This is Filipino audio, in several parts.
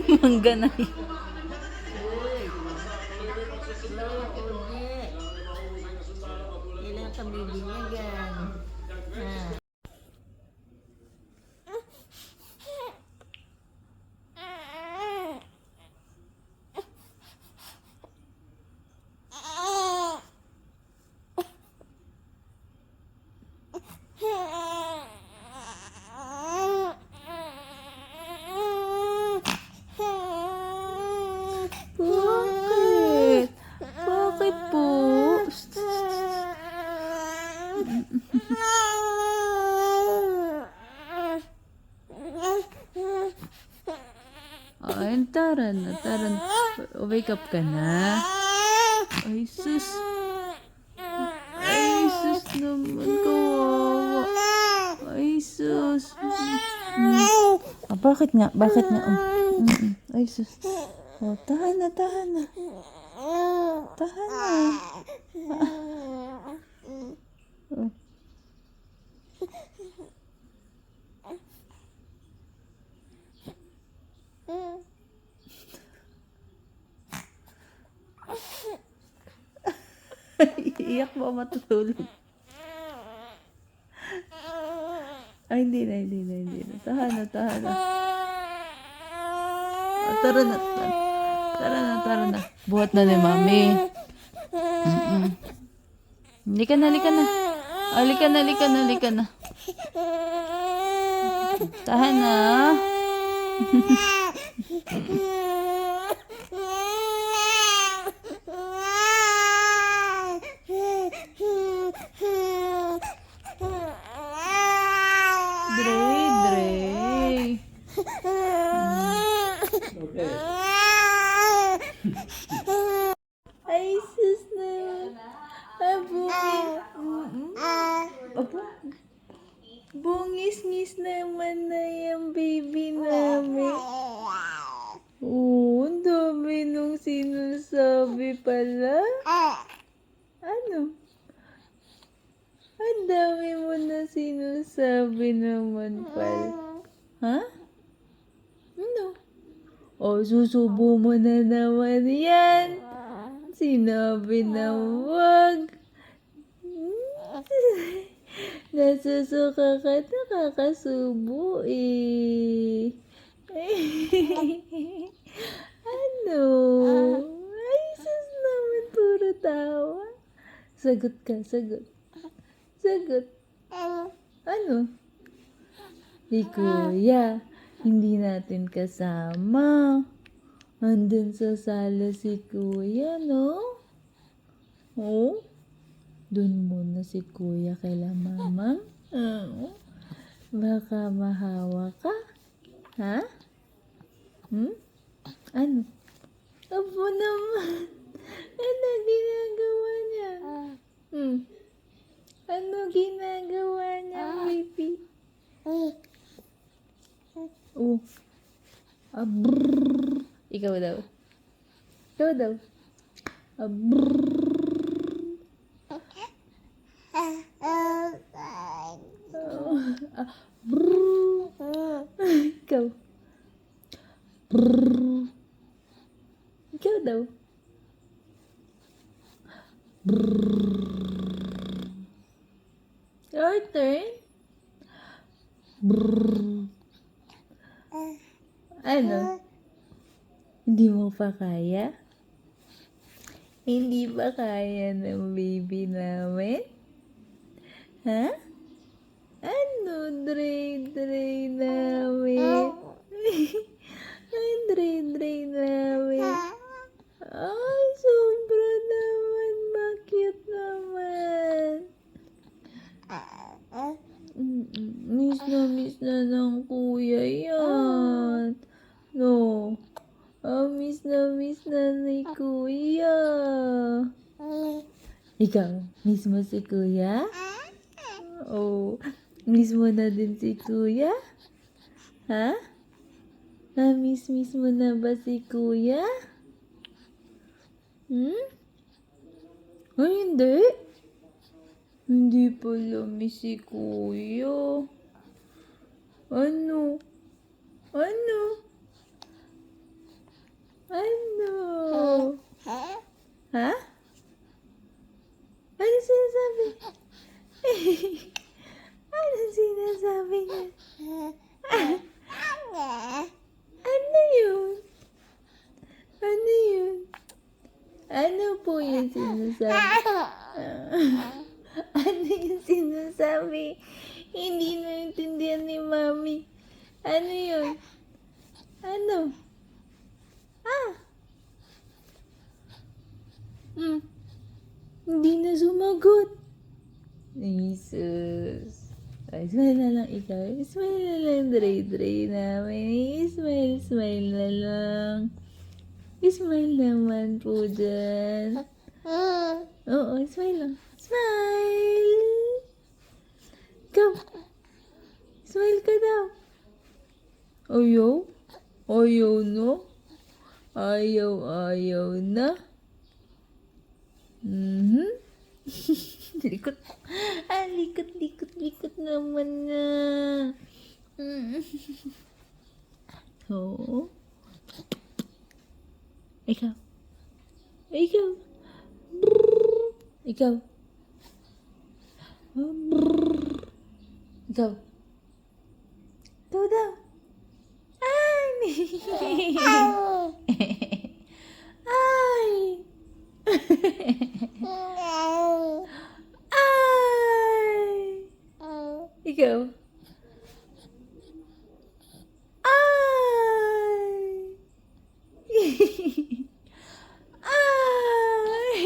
Mangga na yun. Kailan ka bibinyagan? Ha? Bakit? Bakit po? Ay, tara na, tara na. Wake up ka na. Ay, sus. Ay, sus naman, kawawa. Ay, sus. Ah, bakit nga? Bakit nga? Ay, sus. Oh, tahan na, tahan na. Tahan na. Oh. Iyak ba matutulog? Ay, hindi na, hindi na, hindi na. Tahan na, tahan na. Ah, tara na, tara. Tara na, tara na. Buhat na ni Mami. Halika na, halika na. Halika na, halika na, halika na. Tahan na. Dre, Dre. Ay, sus na. Abo. Abo. Bungis-ngis naman na yung baby namin. Oo, ang dami nung sinasabi pala. Ano? Ang dami mo na sinasabi naman pala. Ha? Ano? O, susubo mo na naman yan. Sinabi na wag. Nasusuka ka na kakasubo eh. Ano? Ay, sus naman, puro tawa. Sagot ka, sagot. Sagot. Ano? Si Kuya, hindi natin kasama. Andun sa sala si Kuya, no? Oh? Doon muna si Kuya kaila Mamang. Oh. Baka mahawa ka. Ha? Ano? Apo naman. Ano ginagawa niya? Ano ginagawa niya, baby? Oh. Abrrr. Ikaw daw. Ikaw daw. Abrrr. Brrr. Ikaw. Brrr. Ikaw daw. Brrr. Your turn. Brrr. Ano? Hindi mo pa kaya? Hindi ba kaya ng baby namin? Ha? Ano, Dre namin? Ay, Dre namin. Ay, sobra naman. Bakit naman? Miss na ng kuya yan. No. Miss na ni kuya. Ikaw, miss mo si kuya? Oh, miss mo na din si kuya? Ha? Miss mo na ba si kuya? Ay, hindi. Hindi pala miss si kuya. Ano? Ano? sinasabi? Ano yung sinasabi? Hindi naintindihan ni Mami. Ano yun? Ano? Ah! Hindi na sumagot. Jesus. Ay, smile na lang ikaw. Smile na lang, Dre namin. Smile na lang. Smile naman po dyan. Oo, smile lang. Smile! Ikaw. Smile ka daw. Ayaw? Ayaw no? Ayaw na? Likot. Likot naman na. Oo. Ikaw. Ikaw. Ikaw. Ikaw. Ikaw daw. Ay! Ay! Ay! Ikaw. Ay! Ay!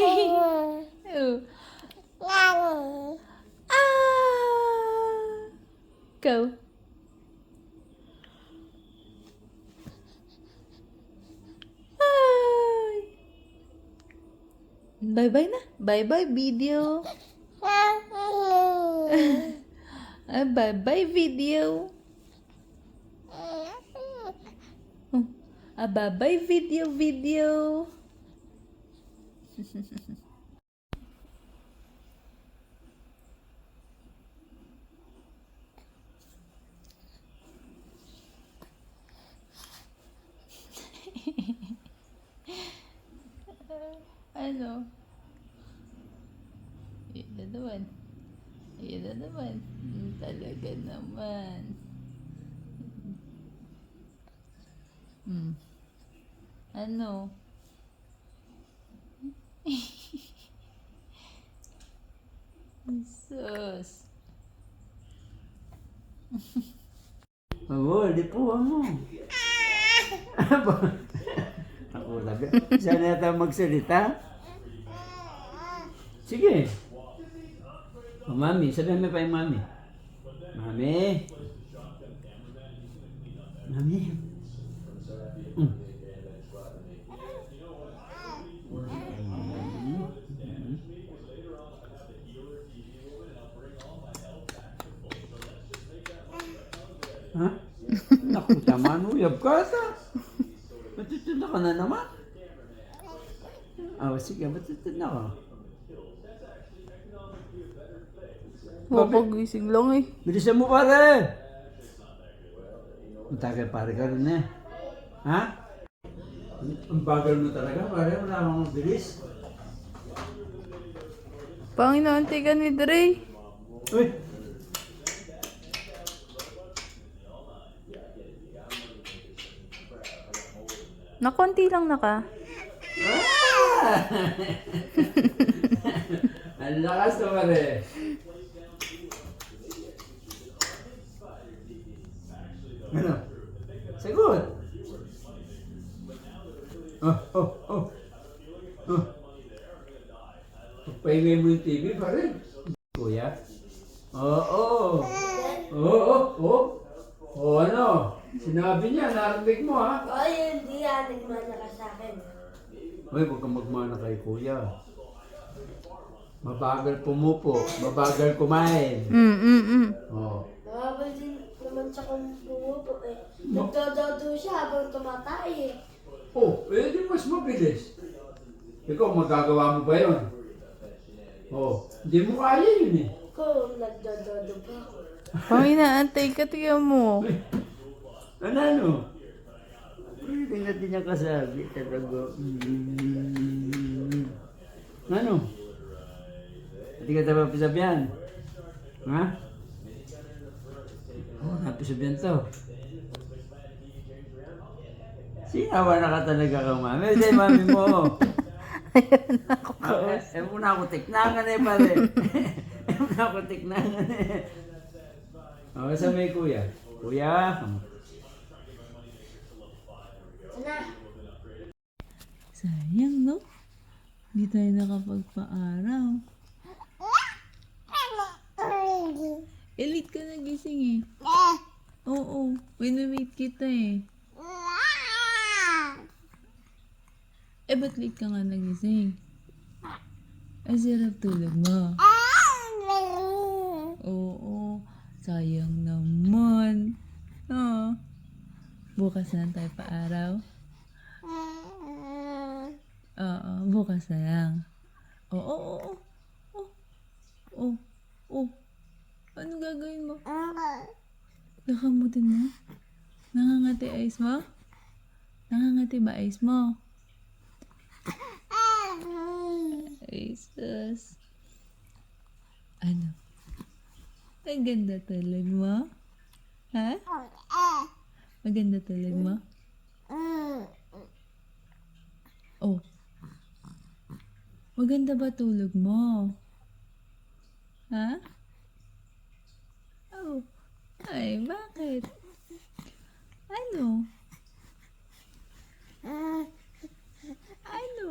Oh. Ikaw. Ay! Bye-bye na. Bye-bye video. Bye-bye video. Bye-bye video. Ano? Yun na naman. Talaga naman. Ano? Sus. Oo, lipuan mo. Ako talaga. Sana yata magsalita. Sige. O, mami. Sabihin mo pa yung mami. Mami. Mami. Ha? Naku, tama, uyab ka sa. Matutun ka na naman. Sige, matutun ka. Papagising lang eh. Bilisan mo, pare! Matagal, pare ka rin eh. Ha? Ang bagal mo talaga, pare. Wala akong bilis. Panginoonti ka ni Dre. Uy! Nakonti lang na ka. Ang lakas na, pare. Ano? Sagot! Oh. Pagpahingay mo yung TV, pare. Kuya? Oo. Ano? Sinabi niya, narinig mo, ha? Ay, hindi yan. Nagmana ka sa akin. Uy, huwag kang magmana kay kuya. Mabagal pumupo, mabagal kumain. Oh. Nakabal din naman sa kung pumupo eh. Nagdododo siya habang tumatay eh. Di mas mabilis. Ikaw, magagawa mo ba yun? Hindi mo kaya yun eh. Kung nagdododo pa ako. Panginoonti ka, tiyan mo. Ano? Pwede nga din niya kasabi talaga. Ano? Hindi ka dapat pisabihan? Ha? Napisabihan to. Sinawa na ka talaga ka, mami. Say, mami mo. Eh muna ako tiknangan eh pare. Eh muna ako tiknangan eh. Oh, sa may kuya. Kuya. Na. Sayang, no? Hindi tayo nakapagpa-araw. Late ka nagising eh. Oo, wait kita eh. Ba't late ka nga nagising? Ay, sarap tulog mo. Oo, sayang naman. Bukas na tayo pa-araw. Oo, bukas na lang. Oo. Ano gagawin mo? Nakamutin mo? Nangangati eyes mo? Nangangati ba eyes mo? Ay, sus. Ano? Ang ganda tulog mo? Ha? Maganda tulog mo? Oh. Maganda ba tulog mo? Ha? Oh. Ay, bakit? Ano? Ano?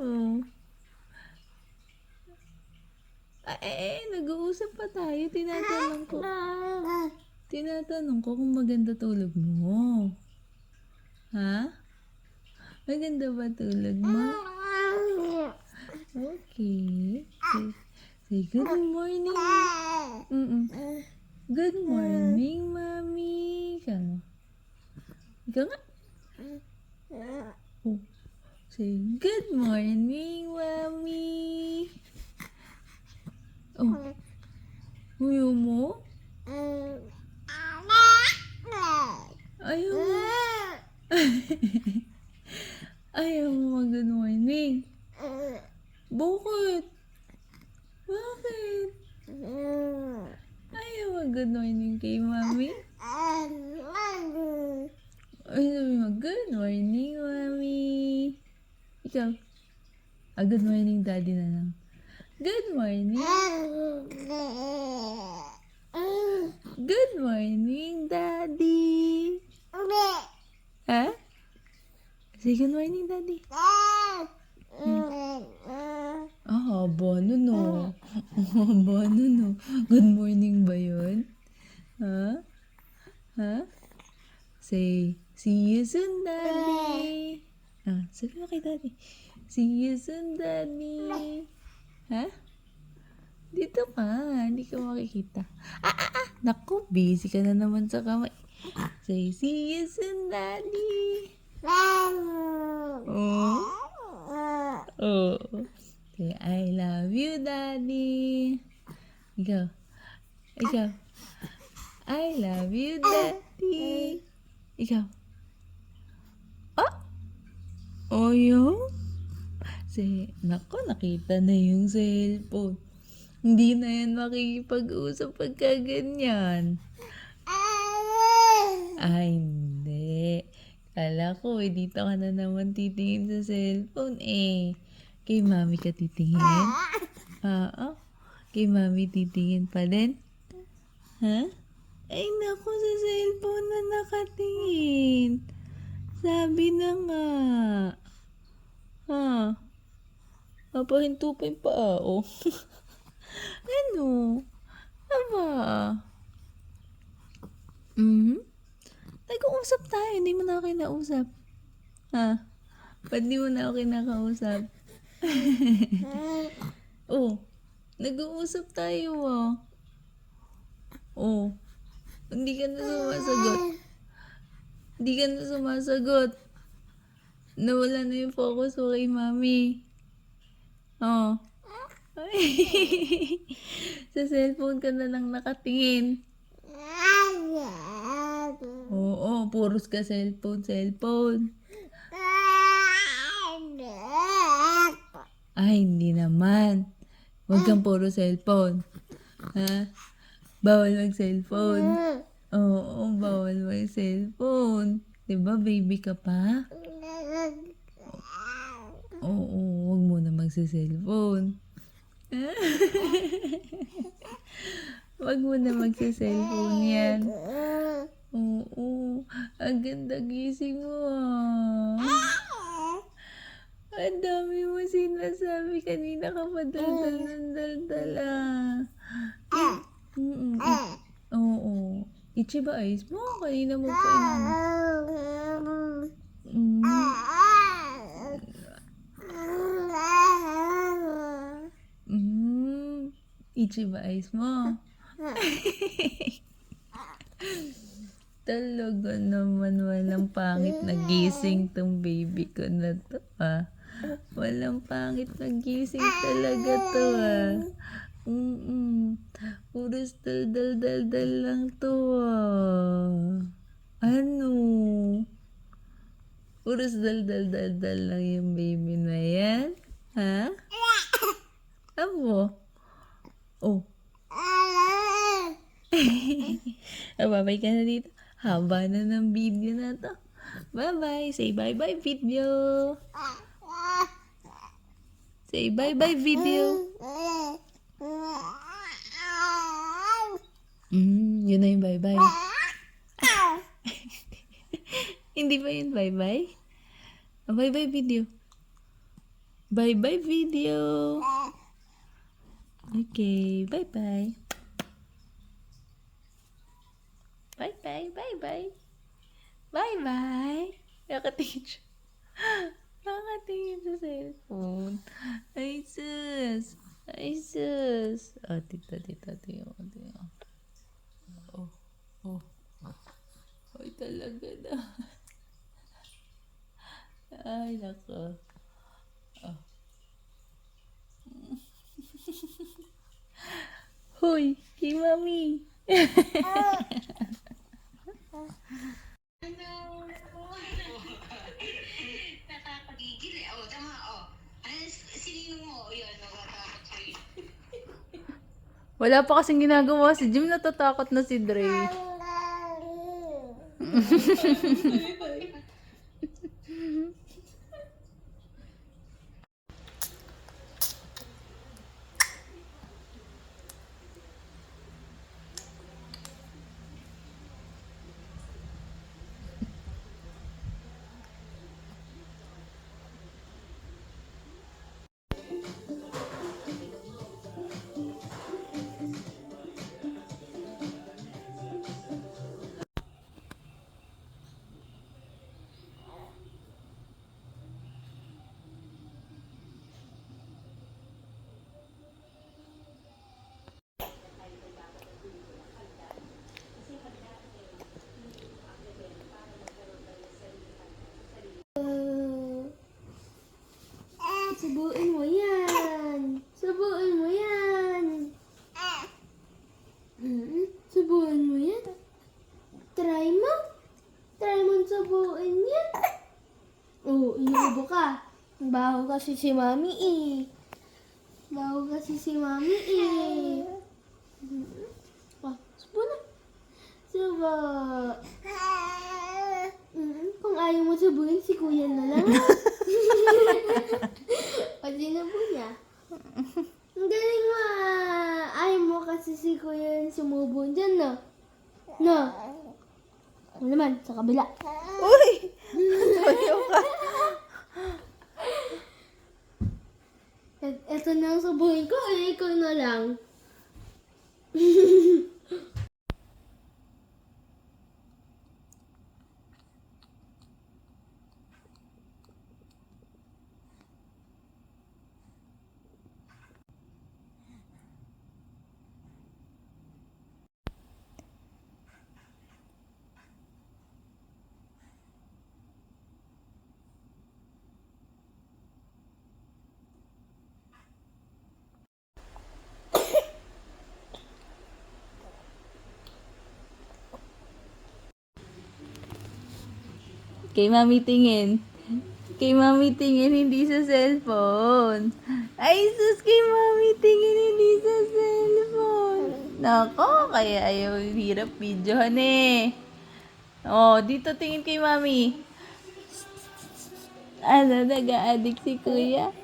Nag-uusap pa tayo. Tinatanong ko kung maganda tulog mo. Ha? Maganda ba tulog mo? Okay. Say good morning. Good morning, Mommy. Ikaw nga. Oh. Say good morning, Mommy. Oh. Ayaw mo? Ayaw mo? Ayaw mo mag-good morning? Bakit? Bakit? Ayaw mag-good morning kay Mommy? Ay, sabi mo, good morning, Mommy. Ikaw? Good morning, Daddy na lang. Good morning. Good morning, Daddy. Ha? Say good morning, Daddy. Haba nun, no. Haba nun, no. Good morning ba yun? Ha? Say, see you soon, Daddy. Sabi mo kay Daddy. See you soon, Daddy. Ha? Dito ka. Hindi ka makikita. Naku, busy ka na naman sa kamay. Say, see you soon, Daddy. Oh. Say, I love you, Daddy. Ikaw. I love you, Daddy. Ikaw. Ayaw? Say, naku, nakita na yung cellphone. Hindi na yan makikipag-usap pagka ganyan. Ay, hindi. Kala ko, dito ka na naman titingin sa cellphone eh. Kay Mami ka titingin? Oo. Kay Mami titingin pa din? Ha? Ay, naku, sa cellphone na nakatingin. Sabi na nga. Papahinto pa yung paa, oh. Ano? Aba? Nag-uusap tayo, hindi mo na ako kinausap. Ba't di mo na ako kinakausap? Oh, nag-uusap tayo, Oh, hindi ka na sumasagot. Nawala na yung focus mo kay Mami. Sa cellphone ka na lang nakatingin. Oo, puros ka cellphone. Ay, hindi naman. Huwag kang puro cellphone. Ha? Bawal mag-cellphone. Oo, bawal mag-cellphone. Diba, baby ka pa? Oo, huwag muna mag-cellphone. magsa-cellphone. Wag mo na magsa-cellphone yan. Oo. Ang ganda gising mo ah. Ang dami mo sinasabi. Kanina ka pa daldal ng daldal ah. Mm-mm. Oo. Itchy ba eyes mo? Kanina mo pa Itchy ba eyes mo? Talaga naman walang pangit na gising tong baby ko na to ah. Walang pangit na gising talaga to ah. Puros dal lang to ah. Ano? Puros dal lang yung baby na yan? Ha? Abo? Oh. Babay ka na dito. Haba na ng video na to. Bye-bye. Say bye-bye video. Say bye-bye video. Yun na yung bye-bye. Hindi ba yun bye-bye? Bye-bye video. Bye-bye video. Okay. Bye-bye. Bye-bye. Bye-bye. Bye-bye. Nakatingin siya. Nakatingin sa cellphone. Ay, sus. Ay, sus. Oh, tita. Oh. Ay, talaga na. Ay, nako. Oh. Hoy, kay mami. Nakakagigil eh. O, tama o. Sinino mo? Yun, nakatakot sa'yo. Wala pa kasing ginagawa si Jim. Natatakot na si Dre. Subuin mo yan. Subuin mo yan. Subuin mo yan. Try mo. Try mo subuin yan. Oh, inuubo ka. Baho kasi si mami eh. Baho kasi si mami eh. Oh, subo na. Subo. Kung ayaw mo subuin, si kuya na lang. O, sinubo niya. Ang galing mo ah. Ayaw mo kasi si kuya yung sumubo dyan, no? No? Ano naman, sa kabila. Uy! Ayaw ka. Ito na ang subuhin ko, ikaw na lang. Kay mami tingin. Kay mami tingin, hindi sa cellphone. Ay, sus, kay mami tingin, hindi sa cellphone. Nako, kaya ayaw hirap videohan eh. Oh, dito tingin kay mami. Ano, nag-a-addict si kuya?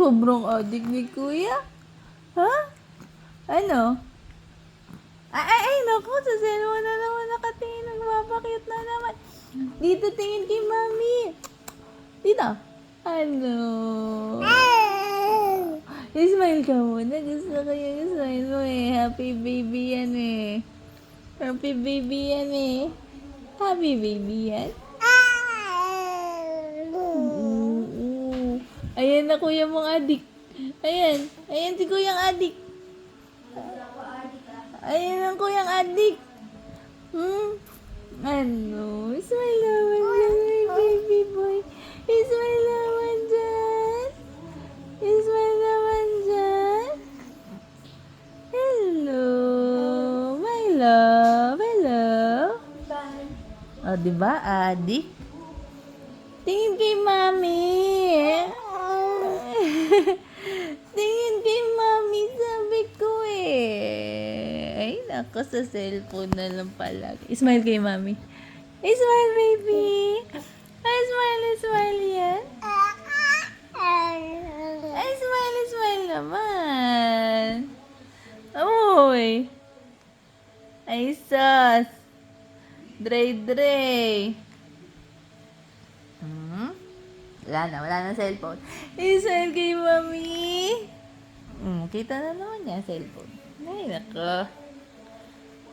Sobrang adik ni kuya. Ha? Ano? Ay, naku, sa cellphone na naman nakatingin. Nagpapakute na naman. Dito, tingin kay mami. Dito. Ano? Smile ka muna. Gusto ko yung smile mo eh. Happy baby yan eh. Happy baby yan eh. Happy baby yan. Oo. Ayan na kuya mong adik. Ayan. Ayan si kuyang adik. Ayan ang kuyang adik. Ano? Smile naman dyan, my baby boy. Smile naman dyan. Smile naman dyan. Hello. My love. Hello. O, diba, adik? Tingin kay mami. Tingin kay mami, sabi ko eh. Ay, nako, sa cellphone na lang palagi. Smile kay mami. Smile, baby. Smile yan. Smile naman. Uy. Ay, sus. Dre. Wala na cellphone. Smile kay mami. Kita na naman niya cellphone. Ay, nako.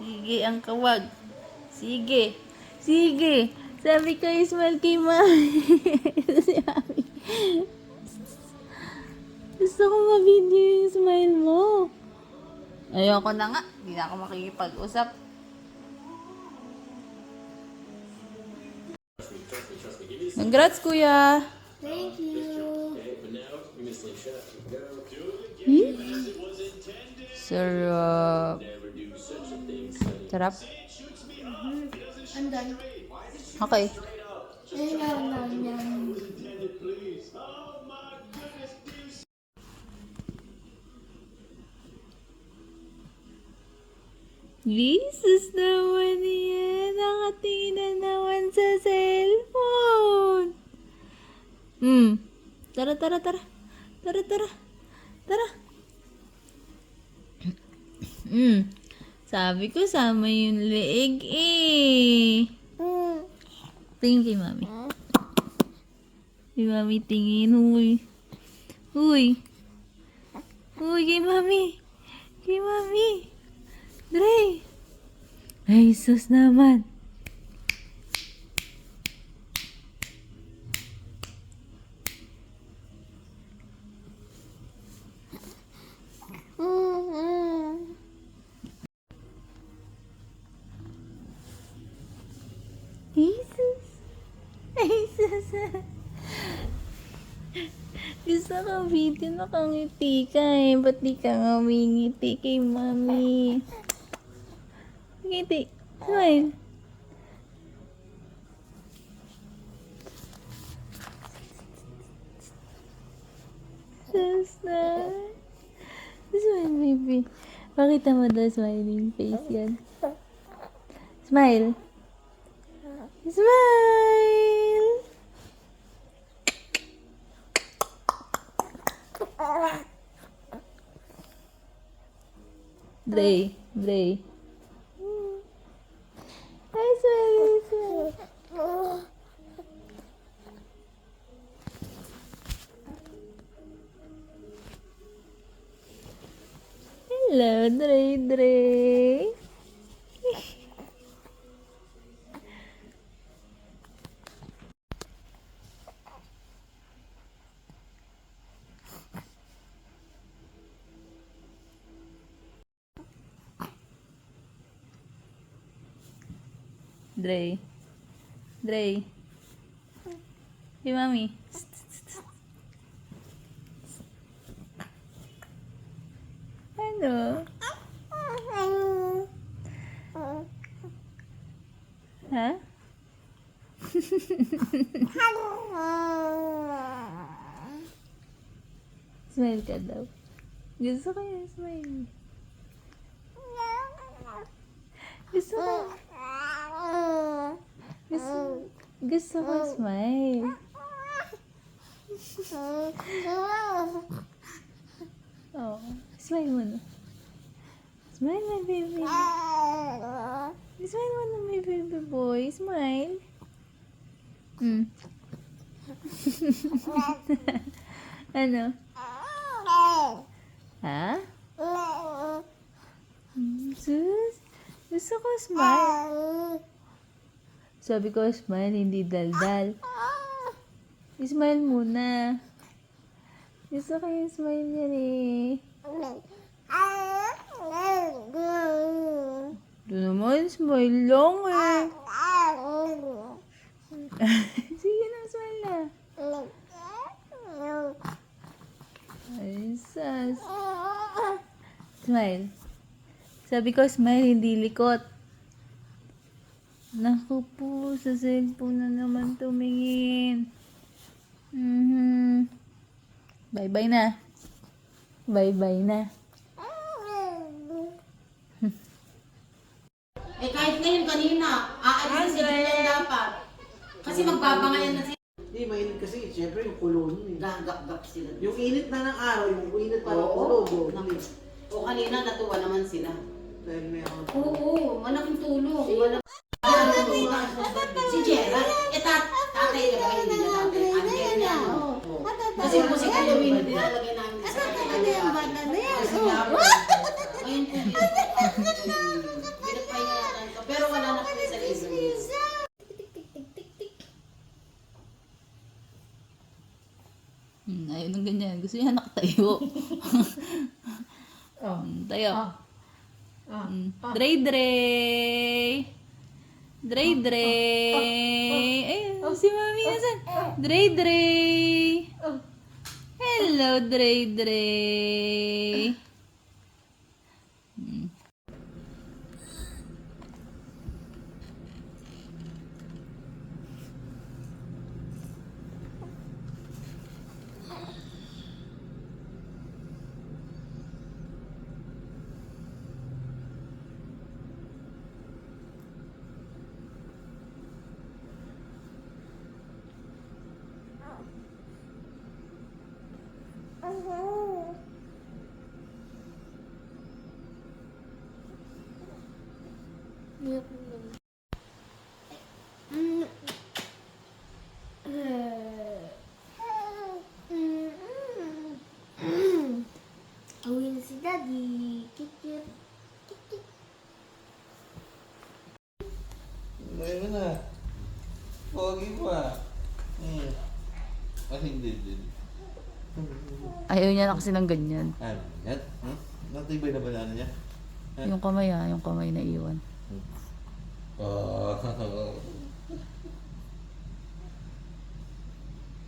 Sige, ang kawag. Sige. Sabi ko, smile kay mami. Si mami. Gusto ko ma-video yung smile mo. Ayoko na nga. Hindi na ako makikipag-usap. Congrats, kuya. Thank you. Sarap. Sarap? I'm done. Okay. Yum. Jesus naman yan. Nakatingin na naman sa cellphone. Tara. Sabi ko, sama yung leeg eh. Tingin kay mami. Kay mami tingin. Uy, kay mami. Dre. Ay, sus naman. Ay, sus. Gusto ko video, nakangiti ka eh. Ba't di ka nga umingiti kay mami? Ngiti. Smile. Sus na. Smile, baby. Pakita mo daw smiling face yan. Smile. Smile! Dre. Ay, smile. Hello, Dre. Dre. Hey, mami. Ano? Ha? Smile ka daw. Gusto ko yung smile. Gusto ko smile. Oh, smile mo na. Smile, my baby. Smile mo na, my baby boy. Smile. Ano? Ha? Sus? Gusto ko smile. Sabi ko smile, hindi daldal. Smile muna. Gusto ko yung smile niya eh. Doon naman, smile lang eh. Sige na, smile na. Ay, sas. Smile. Sabi ko, smile, hindi likot. Naku po, sa cellphone na naman tumingin. Bye-bye na. Bye-bye na. Eh kahit ngayon kanina, aalis si Dylan dapat. Kasi magbabangayan na sila. Hindi, mainit kasi. Siyempre, yung kulo nun eh. Gagap-gap sila. Yung init na ng araw, yung init pa ng kulo. O kanina natuwa naman sila. Dahil may ako. Oo, malaking tulong. Si Gerald, tatay niya ba hindi niya tatay? Angel niya. Kasi po si Halloween, nilalagay namin sa kanya. Kasi nga po, ngayon po, pinagpahinga natin ko. Pero wala na po sa libre. Ayaw ng ganyan. Gusto niya nakatayo. Tayo. Dre, Dre. Dre, Dre. Ayun, si Mami nasan? Dre, Dre. Hello, Dre, Dre. Uwi na si Daddy. Kikit. Kikit. Ngayon na. Pogi pa. Hindi. Ayaw niya na kasi ng ganyan. Ano yan? Natibay na ba na niya? Yung kamay na iwan. Oh.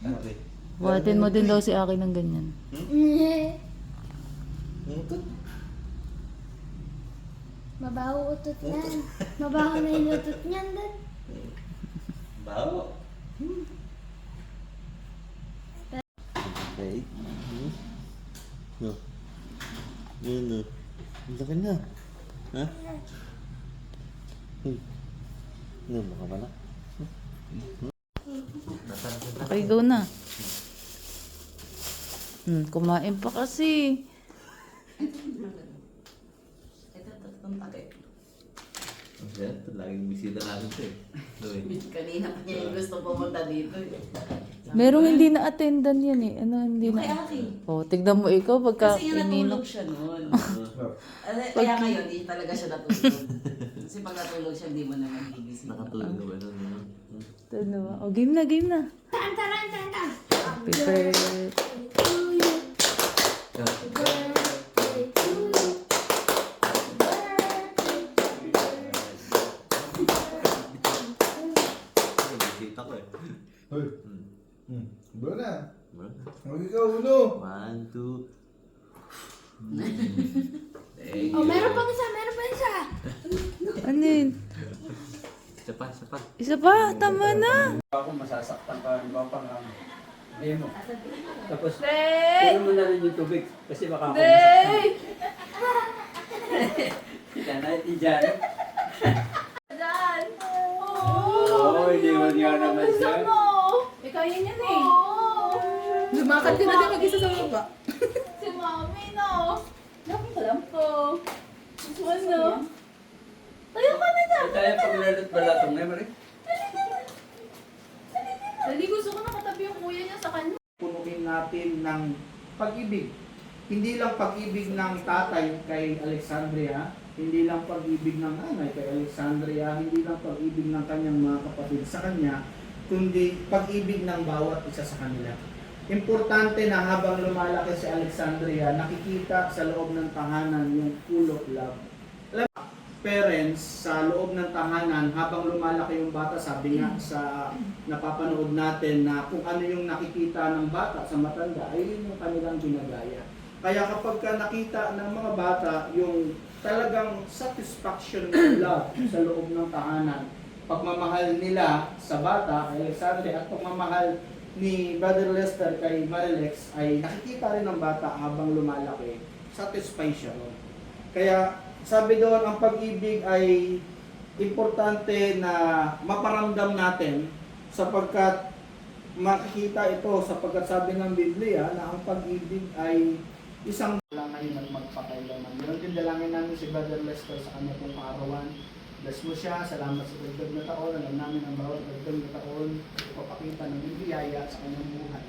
Okay. Buhatin mo din daw si Aki ng ganyan. Mabaho utot yan. Mabaho na yung utot niyan, Dad. Bawo. Okay. No. No. Ang laki na. Ha? No, baka ba na? Okay, go na. Kumain pa kasi. Itong takip. Yan, laging bisita namin ito eh. Kanina pa niya yung gusto pumunta dito eh. Merong hindi na-attendan yan eh. Ano, hindi Yung na. kay Aki. Oh, tignan mo ikaw pagka Kasi nga natulog ininok. siya noon. Kaya ngayon, hindi talaga siya natulog. Kasi pag natulog siya, hindi mo naman gigising. Nakatulog na ba nun? Ano ba? Oh, game na. Tan. Happy birthday. To you. Happy birthday to you. Bisita ko eh. Hoy. Bro na. Bro. Huwag ikaw ulo. 1, 2. Oh, meron pa isa. Ano yun? Isa pa. Isa pa, tama na. Ako masasaktan ka, di ba pang hindi mo. Tapos, Hey! puro mo na rin yung tubig. Kasi baka ako Hey! Kita natin dyan. Dan! Oo, hindi mo niya naman siya. Ikaw yun yan eh. Lumakad ka na din mag-isa sa baba. Si Mami, no? Laki ka lang po. Ano? Tayo ka na dyan. Tayo paglalat balatong na, Marie. Dali, gusto ko nakatabi yung kuya niya sa kanya. Punuin natin ng pag-ibig. Hindi lang pag-ibig ng tatay kay Alexandria, hindi lang pag-ibig ng nanay kay Alexandria, hindi lang pag-ibig ng kanyang mga kapatid sa kanya, kundi pag-ibig ng bawat isa sa kanila. Importante na habang lumalaki si Alexandria, nakikita sa loob ng tahanan yung full of love. Alam mo, parents sa loob ng tahanan, habang lumalaki yung bata, sabi nga sa napapanood natin na kung ano yung nakikita ng bata sa matanda, ay yun yung kanilang ginagaya. Kaya kapag ka nakita ng mga bata yung talagang satisfaction ng love sa loob ng tahanan, pagmamahal nila sa bata, kay Alexandria, at pagmamahal ni Brother Lester kay Marilex, ay nakikita rin ng bata habang lumalaki, satisfied siya ron. Kaya sabi doon, ang pag-ibig ay importante na maparamdam natin sapagkat makikita ito, sapagkat sabi ng Biblia na ang pag-ibig ay isang dalangin at magpakailaman. Meron din dalangin namin si Brother Lester sa kanya pong kaarawan. Bless mo siya, salamat sa dagdag na taon. Alam namin ang bawat dagdag na taon, ipapakita ng biyaya sa kanyang buhay.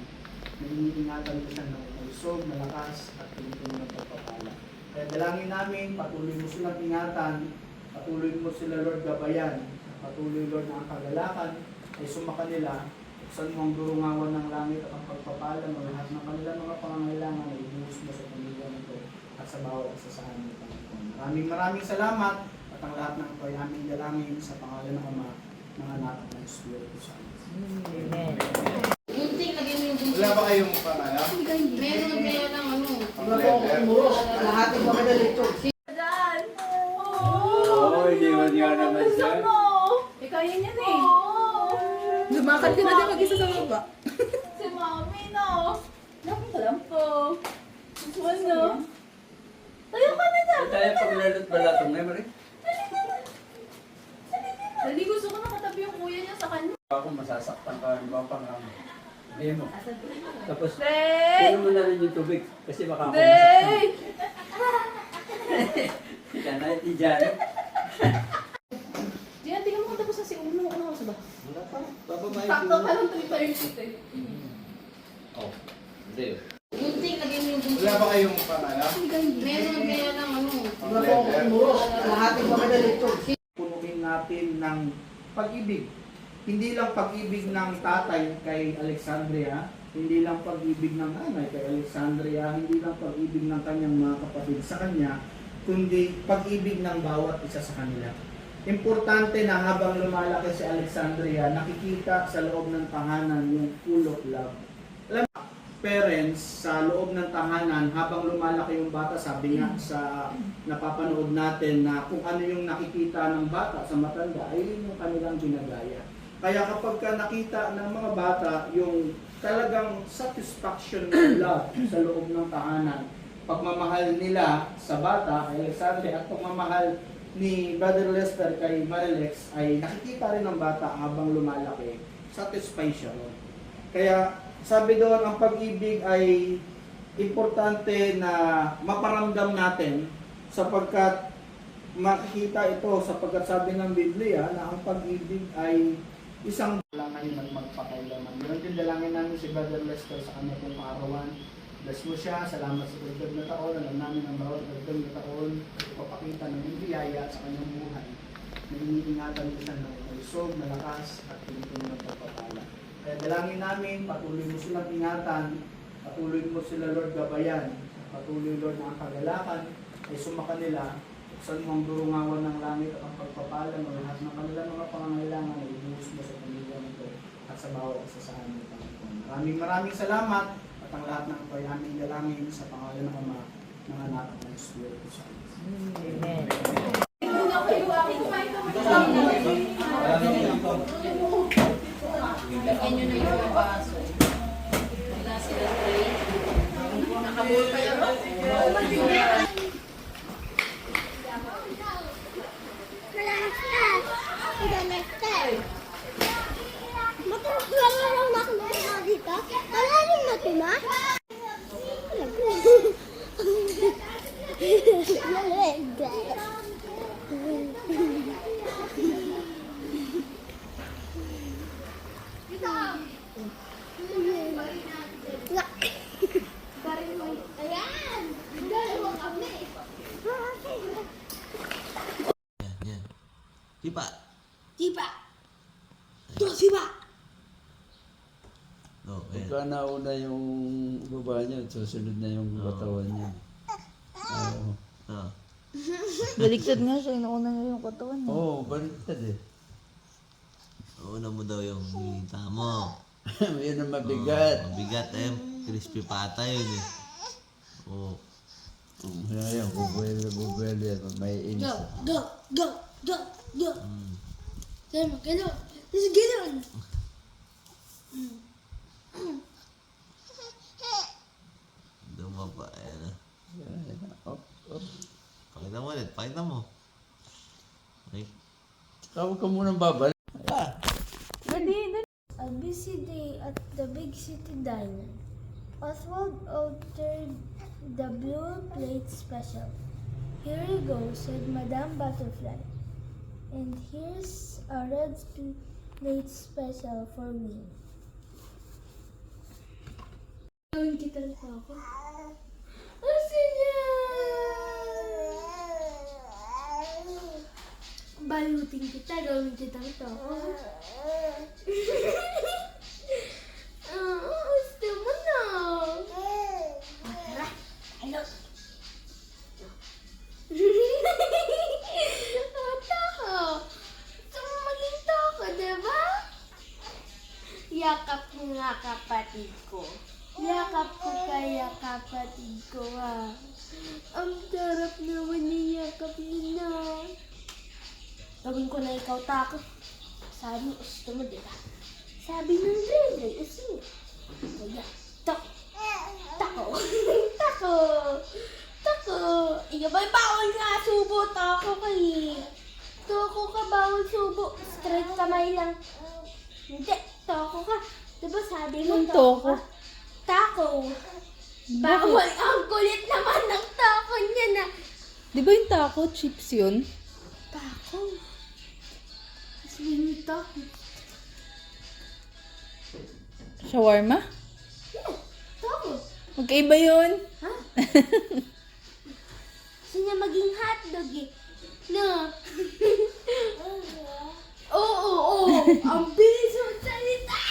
Nangingingatan mo siya ng malusog, malakas, at pinipin ng pagpapala. Kaya dalangin namin, patuloy mo silang ingatan, patuloy mo sila Lord gabayan, patuloy Lord na ang kagalakan ay sumaka nila, buksan mo ang durungawan ng langit at ang pagpapala mo lahat ng kanilang mga pangangailangan ay ibuhos mo sa pamilya nito at sa bawat isa sa amin, Panginoon. Maraming salamat at ang lahat ng ito ay aming dalangin sa pangalan ng Ama, ng Anak at ng Espiritu Santo. Amen. Gunting, lagyan mo yung gunting. Wala ba kayong pangalan? Meron kaya ng ano. Wala po ako kumuros, lahat yung mga dalito. Dad! Oo, hindi mo niya naman siya. Eh, kaya niya na eh. Lumakad ka na din mag-isa sa baba. Si Mami, no? Laki ka lang po. Ano? Tayo ka na dyan. Tayo paglalat balatong na, Marie. Dali, gusto ko nakatabi yung kuya niya sa kanya. Ako masasaktan ka, di ba pang hindi mo. Tapos, Day! puno mo na rin yung tubig kasi baka ako Day! masaktan. Diyan na, diyan. Diyan, tingnan mo kung tapos na si Uno. Ano ka ba? Wala pa. Bababa Takto ka lang tuloy pa yung seat eh. Oh, hindi. Gunting, lagyan mo yung gunting. Wala ba kayong pangalan? Meron kaya ng ano. Wala po ako kumuros, lahat yung mga dalito. Punuin natin ng pag-ibig. Hindi lang pag-ibig ng tatay kay Alexandria, hindi lang pag-ibig ng nanay kay Alexandria, hindi lang pag-ibig ng kanyang mga kapatid sa kanya, kundi pag-ibig ng bawat isa sa kanila. Importante na habang lumalaki si Alexandria, nakikita sa loob ng tahanan yung full of love. Alam mo, parents sa loob ng tahanan, habang lumalaki yung bata, sabi nga sa napapanood natin na kung ano yung nakikita ng bata sa matanda, ay yun yung kanilang ginagaya. Kaya kapag ka nakita ng mga bata yung talagang satisfaction ng love sa loob ng tahanan, pagmamahal nila sa bata, kay Alexandria, at pagmamahal ni Brother Lester kay Marilex, ay nakikita rin ng bata habang lumalaki, satisfied siya ron. Kaya sabi doon, ang pag-ibig ay importante na maparamdam natin sapagkat makikita ito, sapagkat sabi ng Biblia na ang pag-ibig ay isang dalangin at magpakailaman. Meron din dalangin namin si Brother Lester sa kanya pong kaarawan. Bless mo siya, salamat sa dagdag na taon. Alam namin ang bawat dagdag na taon, ipapakita ng biyaya sa kanyang buhay. Nangingingatan mo siya ng malusog, malakas, at pinipin ng pagpapala. Kaya dalangin namin, patuloy mo silang ingatan, patuloy mo sila Lord gabayan, patuloy Lord na ang kagalakan, ay sumaka nila, buksan mo ang durungawan ng langit at ang pagpapala mo lahat ng kanilang mga pangangailangan ay ibuhos mo sa pamilya nito at sa bawat isa sa amin, Panginoon. Maraming salamat at ang lahat ng ito ay aming dalangin sa pangalan ng Ama, ng Anak at ng Espiritu Santo. Amen. Lagyan nyo na yung baso. Wala sila tray. Nakabul pa yan. Matulog lang ako dito. Malalim na ito na. Oh, ayan. Pagka nauna yung baba niya, susunod na yung katawan niya. Oo. Ah. Baliktad nga siya, inuuna niya yung katawan niya. Oo, baliktad eh. Una mo daw yung hinita mo. Yan ang mabigat. Mabigat eh. Crispy pata yun eh. Oh. Yan, bubuelo yan. May inis. Go, go, go, go. Mm. Ganun, ganun. Just ganun. Dumapa. Ayan ah. Op, op. Pakita mo ulit. Pakita mo. Okay. Tawag ka munang babalik. A busy day at the big city diner. Oswald ordered the blue plate special. Here you go, said Madame Butterfly. And here's a red plate special for me. Gawin kita na ako. Asan niya? Balutin kita, gawin kita ito. Gusto mo na. Tara, hello. Tako. Gusto mo maging tako, diba? Yakap mo nga kapatid ko. Yakap ko kaya kapatid ko, ha. Ang sarap naman niyakap niyo na. Gawin ko na ikaw tako. Sabi mo, gusto mo, diba? Sabi ng Dre, gusto mo. Kaya, tako. Tako. Tako. Tako. Ikaw ba'y bawal nga subo? Tako kayo. Tako ka, bawal subo. Straight kamay lang. Hindi, tako ka. Diba sabi mo, Anong tako tako? ka? Tako. Bawal. Ang kulit naman ng tako niya na. Di ba yung taco chips yun? Tako. Sabi mo, tako. Shawarma? Tako. Magkaiba yun. Ha? Gusto niya maging hotdog eh. No. Oo. Ang bilis mo salita.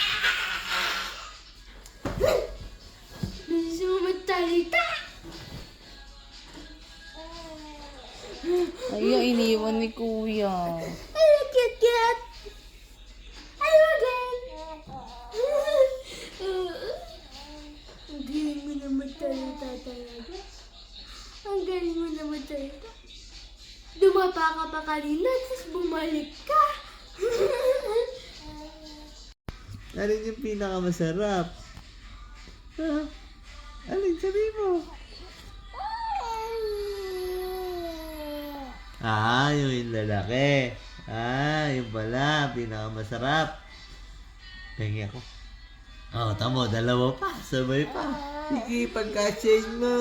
Bilis mo magsalita. Ay, iniwan ni kuya. Ay, kit. Ay, again. Ang galing mo na magsalita talaga. Ang galing mo na magsalita. Dumapa ka pa kanina, tapos bumalik ka. Alin yung pinakamasarap? Ha? Alin, sabi mo? Yung lalaki. Yung pala, pinakamasarap. Pengi ako. Tamo, dalawa pa. Sabay pa. Sige, pagka-change mo.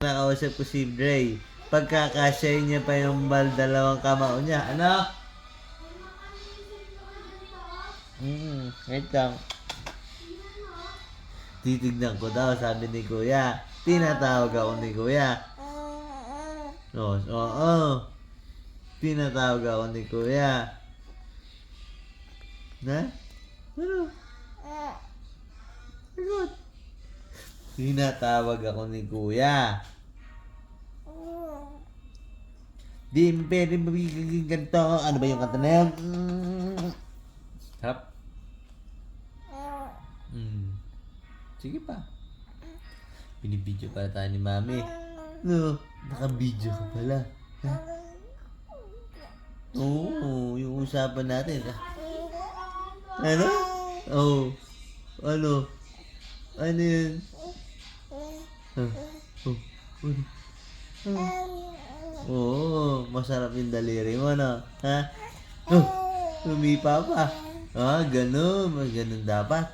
Nakausap ko si Dre. Pagkakasya niya pa yung dalawang kamao niya. Ano? Wait lang. Titignan ko daw, sabi ni Kuya. Tinatawag ako ni Kuya. Oo. Tinatawag ako ni Kuya. Na? Ano? Sagot. Tinatawag ako ni Kuya. Di pwede mabigiging ganito. Ano ba yung kanta na yun? Harap. Sige pa. Binibidyo pala tayo ni Mami. No, nakabidyo ka pala. Ha? Oo, yung usapan natin. Ano? Ano? Ano yun? Masarap yung daliri mo, no? Ha? Lumipa pa. Ganun. Ganun dapat.